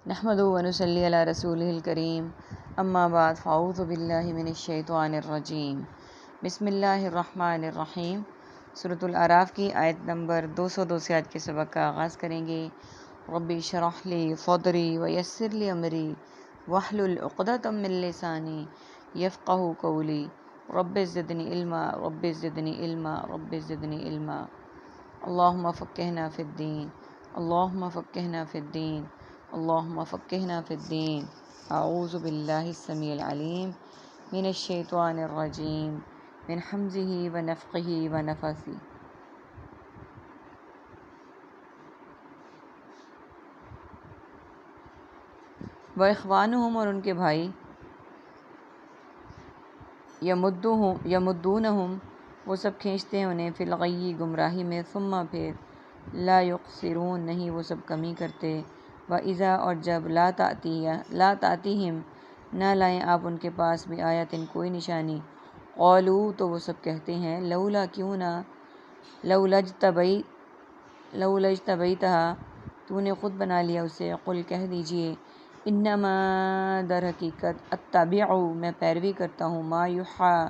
نحمدہ و نصلی علی رسولہ الکریم اما بعد فاعوذ باللہ من الشیطان الرجیم بسم اللہ الرحمن الرحیم۔ سورۃ الاعراف کی آیت نمبر 202 سے آج کے سبق کا آغاز کریں گے۔ رب اشرح لی صدری ویسر لی امری واحلل عقدۃ من لسانی یفقہوا قولی رب زدنی علما رب زدنی علما رب زدنی علما۔ اللہم فقہنا فی الدین اللہم فقہنا فی الدین اللہم فقہنا فی الدین۔ اعوذ باللہ السمیع العلیم من الشیطان الرجیم من حمزہ ونفخہ ونفثہ۔ وَإِخْوَانُهُمْ، اور ان کے بھائی، یمدونہم، وہ سب کھینچتے ہیں انہیں، فی الغی، گمراہی میں، ثم پھر، لا یقصرون، نہیں وہ سب کمی کرتے، وَإِذَا، اور جب، لا تأتیہم، نہ لائیں آپ ان کے پاس، بآیۃ، کوئی نشانی، قالوا، تو وہ سب کہتے ہیں، لولا، کیوں نہ، لولا اجتبیتہا، تو نے خود بنا لیا اسے، قل، کہہ دیجئے، انما، در حقیقت، اتبع، میں پیروی کرتا ہوں، ما یوحیٰ،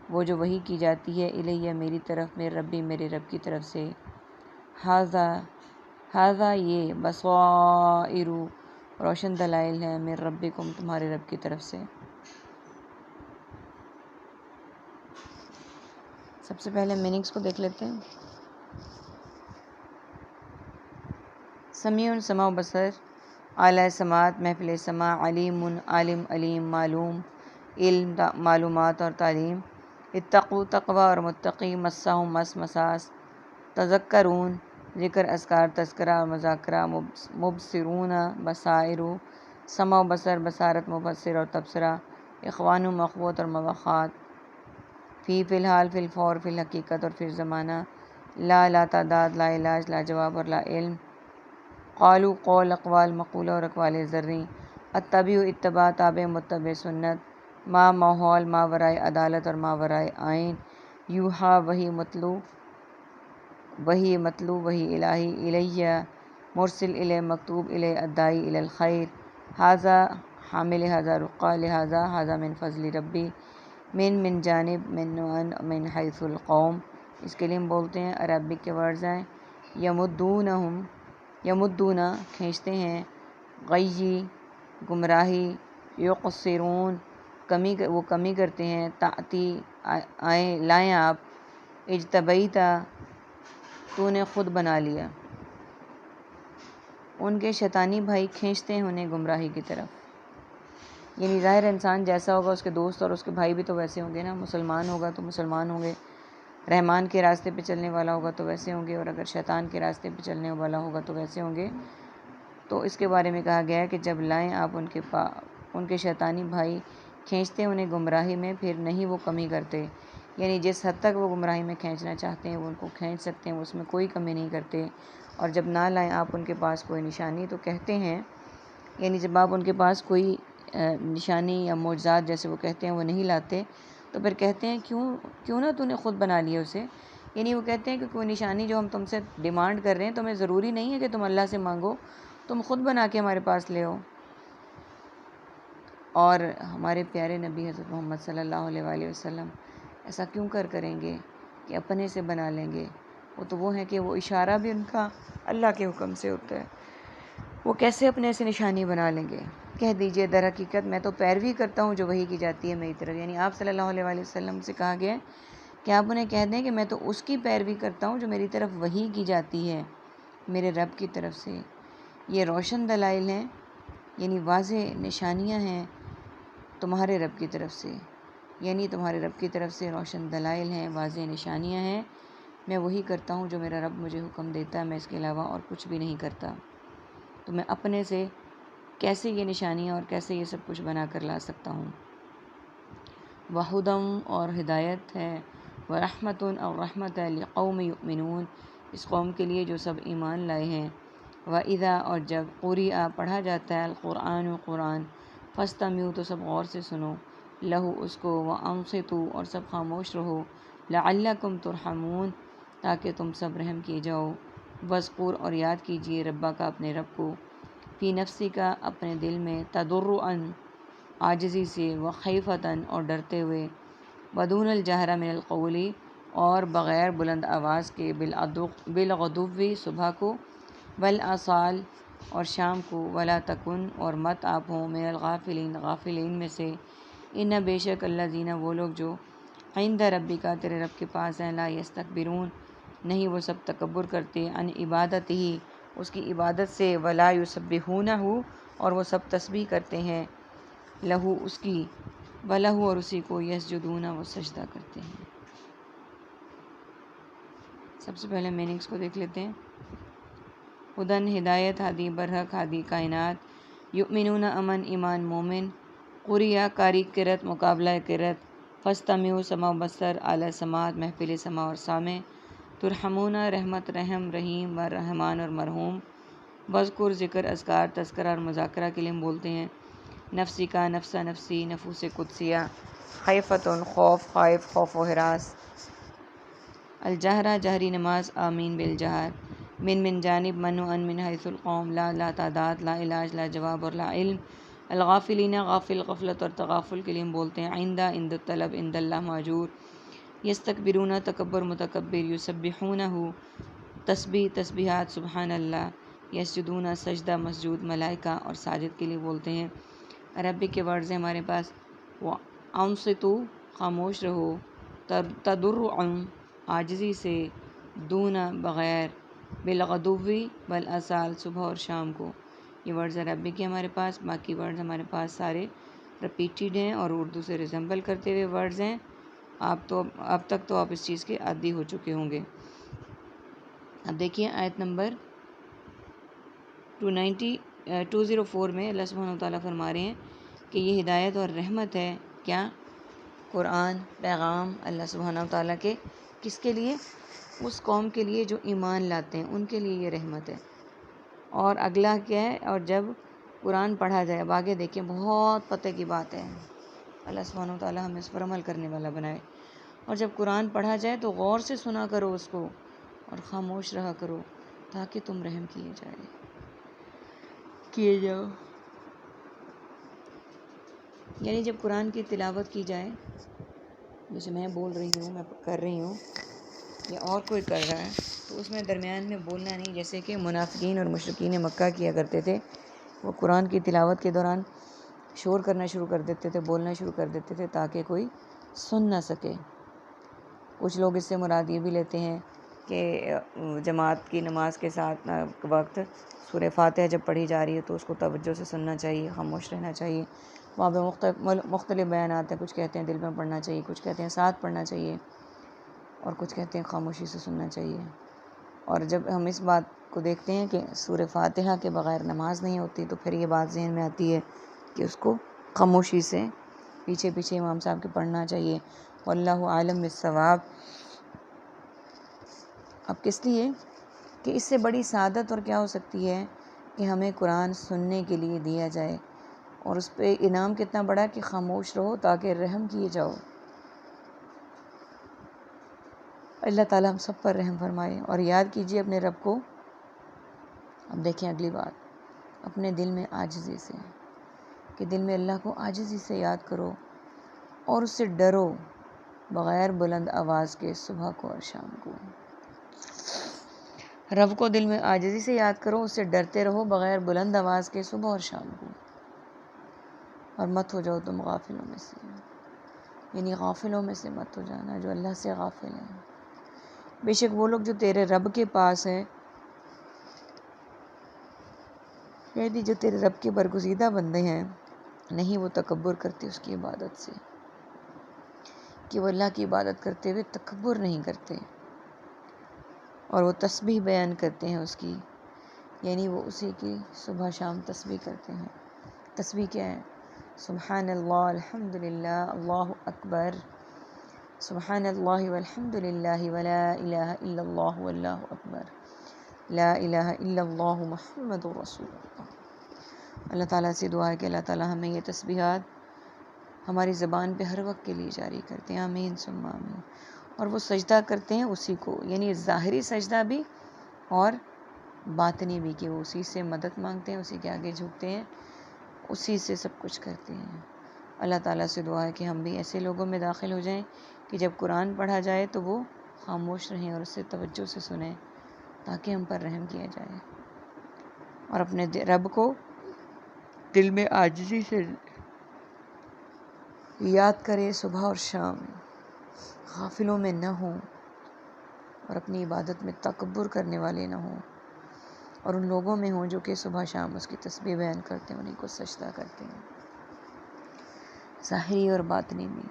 وہ جو وحی کی جاتی ہے، الیہ، میری طرف، میرے ربی، میرے رب کی طرف سے، ھذا، یہ، بصائر، روشن دلائل ہیں، من ربکم، تمہارے رب کی طرف سے۔ سب سے پہلے میننگز کو دیکھ لیتے ہیں۔ سمیع، سمع و بصر، اعلیٰ سماعت، محفل سماع، علیم، عالم، علیم، معلوم، علم، معلومات اور تعلیم، اتقوا، تقوی اور متقی، مسہم، مس، مساس، تذکرون، ذکر، اذکار، تذکرہ اور مذاکرہ، مبصرون، بصائر، سمع و بصر، بصارت، مبصر اور تبصرہ، اخوان، اخوت اور مواخات، فی الحال، فی الفور، فی الحقیقت اور فی الزمانہ، لا تعداد، لا علاج، لا جواب اور لا علم، قالوا، قول، اقوال، مقولہ اور اقوال زرعی، اتبع، اتباع، تابع، متبع، سنت، ما، ماحول، ما ورائے عدالت اور ما ورائے آئین، یوحیٰ، وحی مطلوب، وحی الہی، الیہ، مرسل الیہ، مکتوب الیہ، الداعی الی الخیر، ھذا، حامل ھذا، رقہ لہذا، ھذا من فضل ربی، من جانب، من حیث القوم، اس کے لیے ہم بولتے ہیں، عربک کے ورڈز ہیں، یمدون، کھینچتے ہیں، غی، گمراہی، یقصرون، وہ کمی کرتے ہیں، تأتی، لائیں آپ، اجتبیتا، تو نے خود بنا لیا، ان کے شیطانی بھائی کھینچتے ہیں انہیں گمراہی کی طرف، یعنی ظاہر انسان جیسا ہوگا اس کے دوست اور اس کے بھائی بھی تو ویسے ہوں گے نا، مسلمان ہوگا تو مسلمان ہوں گے، رحمان کے راستے پہ چلنے والا ہوگا تو ویسے ہوں گے، اور اگر شیطان کے راستے پہ چلنے والا ہوگا تو ویسے ہوں گے۔ تو اس کے بارے میں کہا گیا ہے کہ جب لائیں آپ ان کے شیطانی بھائی کھینچتے ہیں انہیں گمراہی میں، پھر نہیں وہ کمی کرتے، یعنی جس حد تک وہ گمراہی میں کھینچنا چاہتے ہیں وہ ان کو کھینچ سکتے ہیں، اس میں کوئی کمی نہیں کرتے، اور جب نہ لائیں آپ ان کے پاس کوئی نشانی تو کہتے ہیں، یعنی جب آپ ان کے پاس کوئی نشانی یا معجزات جیسے وہ کہتے ہیں وہ نہیں لاتے تو پھر کہتے ہیں کیوں نہ تو نے خود بنا لیا اسے، یعنی وہ کہتے ہیں کہ کوئی نشانی جو ہم تم سے ڈیمانڈ کر رہے ہیں تو ہمیں ضروری نہیں ہے کہ تم اللہ سے مانگو، تم خود بنا کے ہمارے پاس لے آؤ۔ اور ہمارے پیارے نبی حضرت محمد صلی اللہ علیہ وآلہ وسلم ایسا کیوں کریں گے کہ اپنے سے بنا لیں گے، وہ ہیں کہ وہ اشارہ بھی ان کا اللہ کے حکم سے ہوتا ہے، وہ کیسے اپنے سے نشانی بنا لیں گے۔ کہہ دیجئے، در حقیقت میں تو پیروی کرتا ہوں جو وحی کی جاتی ہے میری طرف، یعنی آپ صلی اللہ علیہ وآلہ وسلم سے کہا گیا ہے کہ آپ انہیں کہہ دیں کہ میں تو اس کی پیروی کرتا ہوں جو میری طرف وحی کی جاتی ہے میرے رب کی طرف سے، یہ روشن دلائل ہیں، یعنی واضح نشانیاں ہیں تمہارے رب کی طرف سے، یعنی تمہارے رب کی طرف سے روشن دلائل ہیں، واضح نشانیاں ہیں، میں وہی کرتا ہوں جو میرا رب مجھے حکم دیتا ہے، میں اس کے علاوہ اور کچھ بھی نہیں کرتا، تو میں اپنے سے کیسے یہ نشانیاں اور کیسے یہ سب کچھ بنا کر لا سکتا ہوں۔ وَہُدًى، اور ہدایت ہے، وَرَحْمَةٌ، اور رحمت ہے، لِقَوْمٍ یُؤْمِنُونَ، اس قوم کے لیے جو سب ایمان لائے ہیں، وَإِذَا، اور جب، قُرِئَ، پڑھا جاتا ہے، القرآن، قرآن، فَاسْتَمِعُوا، تو سب غور سے سنو، لَهُ، اس کو، وَأَنصِتُوا، اور سب خاموش رہو، لَعَلَّكُمْ تُرْحَمُونَ، تاکہ تم سب رحم کیے جاؤ، وَاذْكُرْ، اور یاد کیجئے، ربک، اپنے رب کو، فی نفسی کا اپنے دل میں، تضرعاً عاجزی سے، وخیفتاً اور ڈرتے ہوئے، بدون الجہر من القول اور بغیر بلند آواز کے، بالغدوی صبح کو، والآصال اور شام کو، ولا تکن اور مت آپ ہوں، من الغافلین غافلین میں سے، ان بے شک الذین وہ لوگ جو، عند ربک تیرے رب کے پاس ہیں، لا یستکبرون نہیں وہ سب تکبر کرتے، عن عبادتہ اس کی عبادت سے، ولا یسبحونہ اور وہ سب تسبیح کرتے ہیں، لہو اس کی، وَلَهُ اور اسی کو، یسجدون وہ سجدہ کرتے ہیں۔ سب سے پہلے میننگس کو دیکھ لیتے ہیں۔ ہدن ہدایت، ہادی برحق، ہادی کائنات، یؤمنون امن ایمان مومن، قریہ قاری قرت مقابلہ قرت، فاستمعوا سمع بصر اعلیٰ سماعت محفل سماع اور سامع، ترحمون رحمت رحم رحیم و رحمان اور مرحوم، وذکر ذکر اذکار تذکرہ اور مذاکرہ کے لیے ہم بولتے ہیں، نفسی کا نفسہ نفسی نفوس قدسیہ، خیفتن خوف خائف خوف و ہراس، الجہرہ جہری نماز، آمین بالجہر، من جانب من و ان من حیث القوم، لا تعداد، لا علاج لا جواب اور لا علم، الغافلین غافل غفلت اور تغافل کے لیے ہم بولتے ہیں، عند الطلب عند اللہ ماجور، یستکبرون تکبر متکبر، یسبحونہ تسبیح تسبیحات سبحان اللہ، یسجدون سجدہ مسجود ملائکہ اور ساجد کے لیے بولتے ہیں۔ عربی کے ورڈز ہیں ہمارے پاس، وانصتوا خاموش رہو، تضرعا عاجزی سے، دون بغیر، بالغدوی والآصال صبح اور شام کو، یہ ورڈز عربی کے ہمارے پاس، باقی ورڈز ہمارے پاس سارے رپیٹیڈ ہیں اور اردو سے ریزمبل کرتے ہوئے ورڈز ہیں۔ اب تک تو آپ اس چیز کے عادی ہو چکے ہوں گے۔ اب دیکھیے آیت نمبر 204 میں اللہ سبحانہ وتعالیٰ فرما رہے ہیں کہ یہ ہدایت اور رحمت ہے، کیا؟ قرآن پیغام اللہ سبحانہ وتعالیٰ کے، کس کے لیے؟ اس قوم کے لیے جو ایمان لاتے ہیں، ان کے لیے یہ رحمت ہے۔ اور اگلا کیا ہے؟ اور جب قرآن پڑھا جائے، اب آگے دیکھیں بہت پتہ کی بات ہے، اللہ سبحانہ وتعالیٰ ہمیں اس پر عمل کرنے والا بنائے۔ اور جب قرآن پڑھا جائے تو غور سے سنا کرو اس کو اور خاموش رہا کرو تاکہ تم رحم کیے جاؤ۔ یعنی جب قرآن کی تلاوت کی جائے، جیسے میں بول رہی ہوں، میں کر رہی ہوں یا اور کوئی کر رہا ہے، تو اس میں درمیان میں بولنا نہیں، جیسے کہ منافقین اور مشرکین مکہ کیا کرتے تھے۔ وہ قرآن کی تلاوت کے دوران شور کرنا شروع کر دیتے تھے، بولنا شروع کر دیتے تھے تاکہ کوئی سن نہ سکے۔ کچھ لوگ اس سے مراد یہ بھی لیتے ہیں کہ جماعت کی نماز کے ساتھ وقت سورہ فاتحہ جب پڑھی جا رہی ہے تو اس کو توجہ سے سننا چاہیے، خاموش رہنا چاہیے۔ وہاں پہ مختلف بیانات ہیں، کچھ کہتے ہیں دل میں پڑھنا چاہیے، کچھ کہتے ہیں ساتھ پڑھنا چاہیے، اور کچھ کہتے ہیں خاموشی سے سننا چاہیے۔ اور جب ہم اس بات کو دیکھتے ہیں کہ سورہ فاتحہ کے بغیر نماز نہیں ہوتی، تو پھر یہ بات ذہن میں آتی ہے کہ اس کو خاموشی سے پیچھے پیچھے امام صاحب کے پڑھنا چاہیے۔ واللہ عالم بالصواب۔ اب کس لیے کہ اس سے بڑی سعادت اور کیا ہو سکتی ہے کہ ہمیں قرآن سننے کے لیے دیا جائے، اور اس پہ انعام کتنا بڑا کہ خاموش رہو تاکہ رحم کیے جاؤ۔ اللہ تعالیٰ ہم سب پر رحم فرمائے اور یاد کیجیے اپنے رب کو۔ اب دیکھیں اگلی بات، اپنے دل میں عاجزی سے، کہ دل میں اللہ کو عاجزی سے یاد کرو اور اس سے ڈرو بغیر بلند آواز کے، صبح کو اور شام کو۔ رب کو دل میں عاجزی سے یاد کرو، اس سے ڈرتے رہو بغیر بلند آواز کے، صبح اور شام کو، اور مت ہو جاؤ تم غافلوں میں سے، یعنی غافلوں میں سے مت ہو جانا جو اللہ سے غافل ہیں۔ بے شک وہ لوگ جو تیرے رب کے پاس ہیں، یعنی جو تیرے رب کے برگزیدہ بندے ہیں، نہیں وہ تکبر کرتے اس کی عبادت سے، کہ وہ اللہ کی عبادت کرتے ہوئے تکبر نہیں کرتے، اور وہ تسبیح بیان کرتے ہیں اس کی، یعنی وہ اسی کی صبح شام تسبیح کرتے ہیں۔ تسبیح کیا ہے؟ سبحان اللہ الحمدللہ اللہ اکبر، سبحان اللہ والحمد للہ ولا الہ الا اللہ واللہ اکبر، لا الہ الا اللہ محمد رسول اللہ۔ اللہ تعالیٰ سے دعا ہے کہ اللہ تعالیٰ ہمیں یہ تسبیحات ہماری زبان پہ ہر وقت کے لیے جاری کرتے ہیں، آمین ثم آمین۔ اور وہ سجدہ کرتے ہیں اسی کو، یعنی ظاہری سجدہ بھی اور باطنی بھی کہ وہ اسی سے مدد مانگتے ہیں، اسی کے آگے جھکتے ہیں، اسی سے سب کچھ کرتے ہیں۔ اللہ تعالیٰ سے دعا ہے کہ ہم بھی ایسے لوگوں میں داخل ہو جائیں کہ جب قرآن پڑھا جائے تو وہ خاموش رہیں اور اسے توجہ سے سنیں، تاکہ ہم پر رحم کیا جائے، اور اپنے رب کو دل میں عاجزی سے یاد کرے صبح اور شام، غافلوں میں نہ ہوں اور اپنی عبادت میں تکبر کرنے والے نہ ہوں، اور ان لوگوں میں ہوں جو کہ صبح شام اس کی تسبیح بیان کرتے ہیں، انہیں کو سجدہ کرتے ہیں، ظاہری اور باطنی میں۔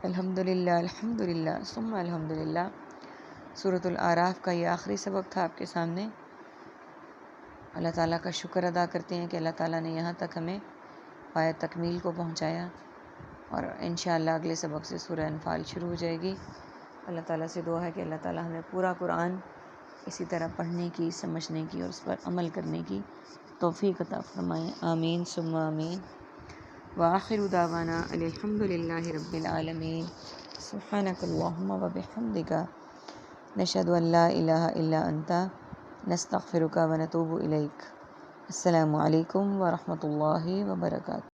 الحمدللہ الحمدللہ ثم الحمدللہ۔ سورۃ الاعراف کا یہ آخری سبق تھا آپ کے سامنے۔ اللہ تعالیٰ کا شکر ادا کرتے ہیں کہ اللہ تعالیٰ نے یہاں تک ہمیں پایہ تکمیل کو پہنچایا، اور انشاءاللہ اگلے سبق سے سورہ انفال شروع ہو جائے گی۔ اللہ تعالیٰ سے دعا ہے کہ اللہ تعالیٰ ہمیں پورا قرآن اسی طرح پڑھنے کی، سمجھنے کی اور اس پر عمل کرنے کی توفیق عطا فرمائیں۔ آمین ثم آمین۔ وآخر دعوانا ان الحمد للہ رب العالمین۔ سبحانک اللہم وبحمدک، نشہد ان لا الہ الا انت، نستغفرک ونتوب الیک۔ السلام علیکم ورحمۃ اللہ وبرکاتہ۔